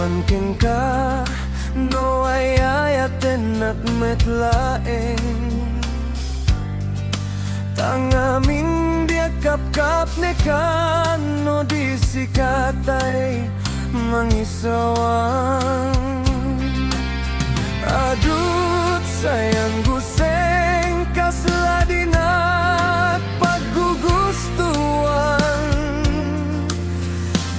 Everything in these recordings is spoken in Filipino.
man KENKA no ayayaten at metlaeng tangamin dia kap-kap nekan no di sikatay mangisawang adut sayang guseng kasladin at paggugustuhan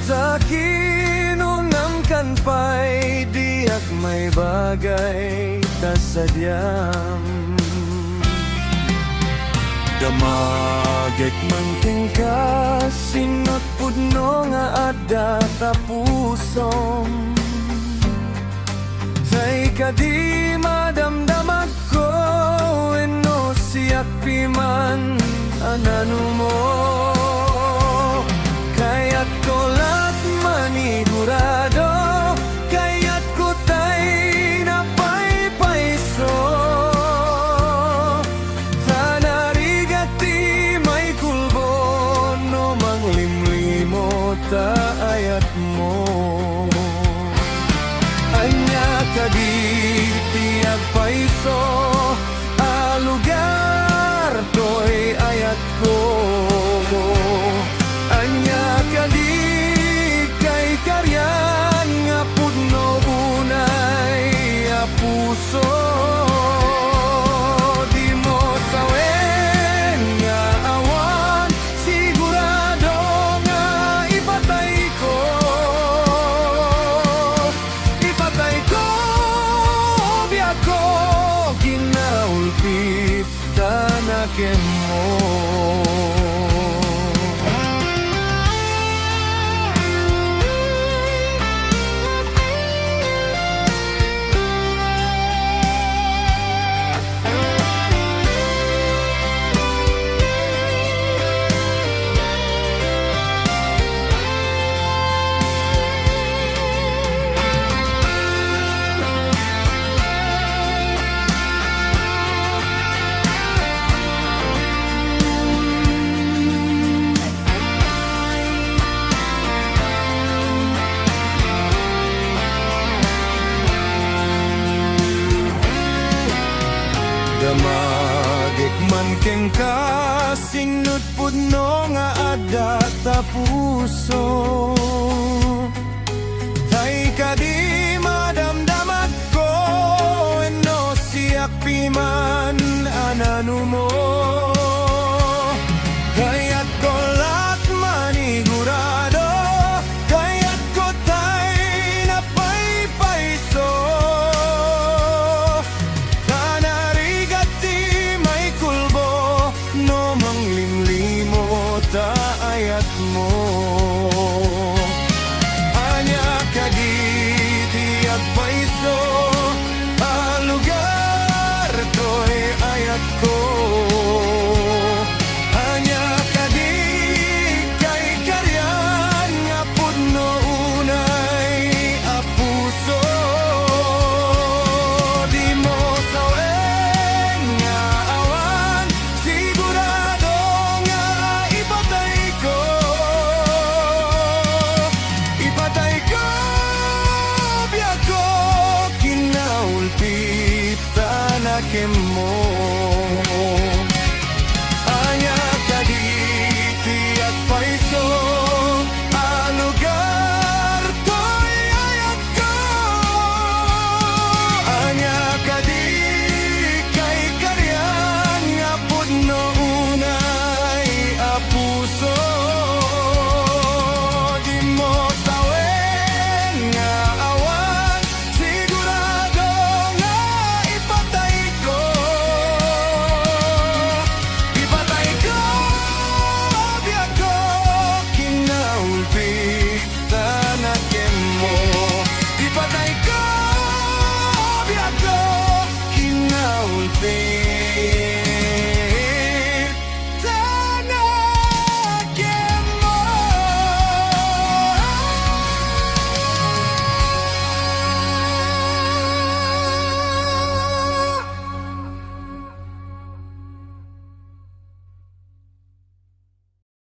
takinunamkan pa'y diak may bagay kasadyam damagek man KENKA sinot pudno nga adda tapusom tay kadi madamdamag ko eno siyak piman ananu mo kaya't ko lat manigurado kaya't ko tay napaypayso tanarigati may kulbo no manglimlimo ta ayat mo anya kadi tiag paiso alugar to'y ayat ko anya kadi kay karyan nga pudno unay a puso di mo sawen nga awan sigurado nga ipatay ko biyak ko ginaulpit tanaken mo damagek man KENKA sinut pudno nga adda tapuso tay kadi madamdamag ko eno siyak piman ananu mo kaya't ko lat manigurado kaya't ko tay napaypayso no manglimlimo ta ayat mo